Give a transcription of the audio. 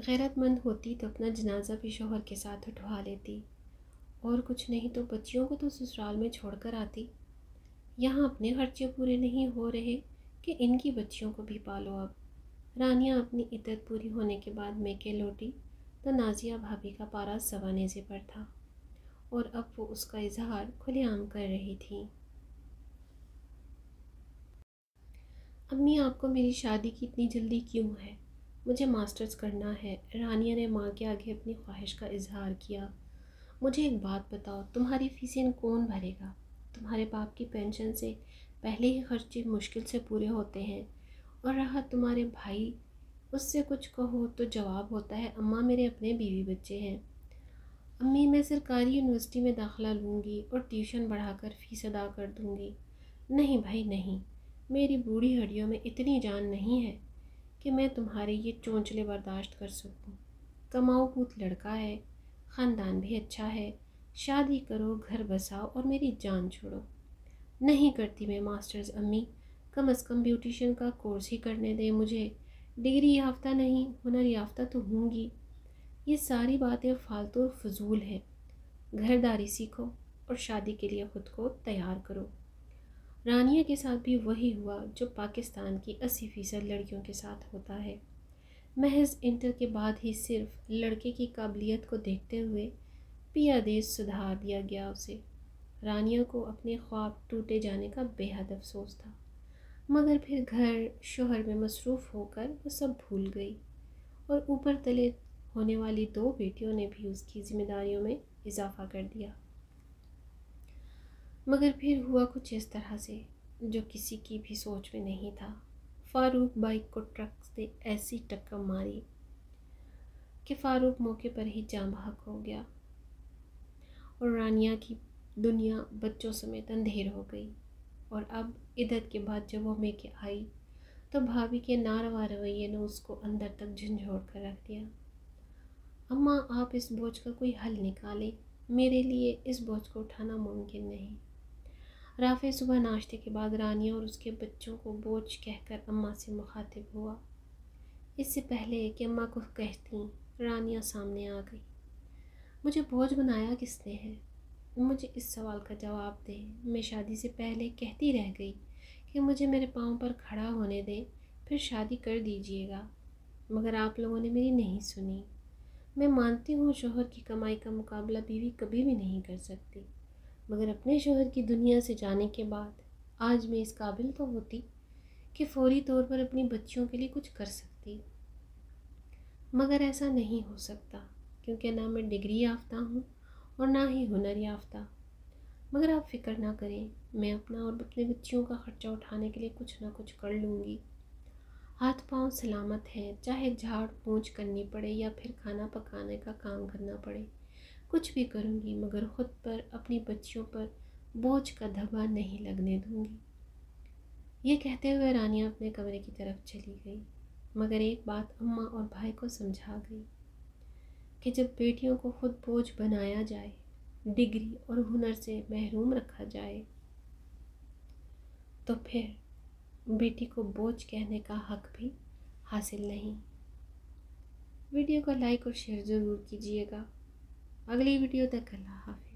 غیرت مند ہوتی تو اپنا جنازہ بھی شوہر کے ساتھ اٹھوا لیتی، اور کچھ نہیں تو بچیوں کو تو سسرال میں چھوڑ کر آتی۔ یہاں اپنے خرچے پورے نہیں ہو رہے کہ ان کی بچیوں کو بھی پالو۔ اب رانیہ اپنی عدت پوری ہونے کے بعد میکے لوٹی تو نازیہ بھابھی کا پارا سوا نیزے پر تھا، اور اب وہ اس کا اظہار کھلے عام کر رہی تھی۔ امی، آپ کو میری شادی کی اتنی جلدی کیوں ہے؟ مجھے ماسٹرز کرنا ہے۔ رانیہ نے ماں کے آگے اپنی خواہش کا اظہار کیا۔ مجھے ایک بات بتاؤ، تمہاری فیسیں کون بھرے گا؟ تمہارے باپ کی پینشن سے پہلے ہی خرچے مشکل سے پورے ہوتے ہیں، اور رہا تمہارے بھائی، اس سے کچھ کہو تو جواب ہوتا ہے اماں میرے اپنے بیوی بچے ہیں۔ امی، میں سرکاری یونیورسٹی میں داخلہ لوں گی اور ٹیوشن بڑھا کر فیس ادا کر دوں گی۔ نہیں بھائی نہیں، میری بوڑھی ہڈیوں میں اتنی جان نہیں ہے کہ میں تمہارے یہ چونچلے برداشت کر سکوں۔ کماؤ پوت لڑکا ہے، خاندان بھی اچھا ہے، شادی کرو، گھر بساؤ اور میری جان چھوڑو۔ نہیں کرتی میں ماسٹرز امی، کم از کم بیوٹیشین کا کورس ہی کرنے دیں مجھے۔ ڈگری یافتہ نہیں، ہنر یافتہ تو ہوں گی۔ یہ ساری باتیں فالتو اور فضول ہیں۔ گھرداری سیکھو اور شادی کے لیے خود کو تیار کرو۔ رانیہ کے ساتھ بھی وہی ہوا جو پاکستان کی 80% لڑکیوں کے ساتھ ہوتا ہے۔ محض انٹر کے بعد ہی صرف لڑکے کی قابلیت کو دیکھتے ہوئے پیا دیش سدھار دیا گیا اسے۔ رانیہ کو اپنے خواب ٹوٹے جانے کا بے حد افسوس تھا، مگر پھر گھر شوہر میں مصروف ہو کر وہ سب بھول گئی، اور اوپر تلے ہونے والی 2 بیٹیوں نے بھی اس کی ذمہ داریوں میں اضافہ کر دیا۔ مگر پھر ہوا کچھ اس طرح سے جو کسی کی بھی سوچ میں نہیں تھا۔ فاروق بائک کو ٹرک سے ایسی ٹکر ماری کہ فاروق موقع پر ہی جاں بحق ہو گیا، اور رانیہ کی دنیا بچوں سمیت اندھیر ہو گئی۔ اور اب عدت کے بعد جب وہ میکے آئی تو بھابھی کے ناروا رویے نے اس کو اندر تک جھنجھوڑ کر رکھ دیا۔ اماں، آپ اس بوجھ کا کوئی حل نکالیں، میرے لیے اس بوجھ کو اٹھانا ممکن نہیں۔ رافع صبح ناشتے کے بعد رانیہ اور اس کے بچوں کو بوجھ کہہ کر اماں سے مخاطب ہوا۔ اس سے پہلے کہ اماں کو کہتی، رانیہ سامنے آ گئی۔ مجھے بوجھ بنایا کس نے ہے؟ مجھے اس سوال کا جواب دیں۔ میں شادی سے پہلے کہتی رہ گئی کہ مجھے میرے پاؤں پر کھڑا ہونے دیں، پھر شادی کر دیجیے گا، مگر آپ لوگوں نے میری نہیں سنی۔ میں مانتی ہوں شوہر کی کمائی کا مقابلہ بیوی کبھی بھی نہیں کر سکتی، مگر اپنے شوہر کی دنیا سے جانے کے بعد آج میں اس قابل تو ہوتی کہ فوری طور پر اپنی بچیوں کے لیے کچھ کر سکتی، مگر ایسا نہیں ہو سکتا، کیونکہ نہ میں ڈگری یافتہ ہوں اور نہ ہی ہنر یافتہ۔ مگر آپ فکر نہ کریں، میں اپنا اور اپنے بچیوں کا خرچہ اٹھانے کے لیے کچھ نہ کچھ کر لوں گی۔ ہاتھ پاؤں سلامت ہیں، چاہے جھاڑ پونچھ کرنی پڑے یا پھر کھانا پکانے کا کام کرنا پڑے، کچھ بھی کروں گی، مگر خود پر اپنی بچیوں پر بوجھ کا دھبا نہیں لگنے دوں گی۔ یہ کہتے ہوئے رانیہ اپنے کمرے کی طرف چلی گئی، مگر ایک بات اماں اور بھائی کو سمجھا گئی کہ جب بیٹیوں کو خود بوجھ بنایا جائے، ڈگری اور ہنر سے محروم رکھا جائے، تو پھر بیٹی کو بوجھ کہنے کا حق بھی حاصل نہیں۔ ویڈیو کو لائک اور شیئر ضرور کیجیے گا۔ اگلی ویڈیو تک اللہ حافظ۔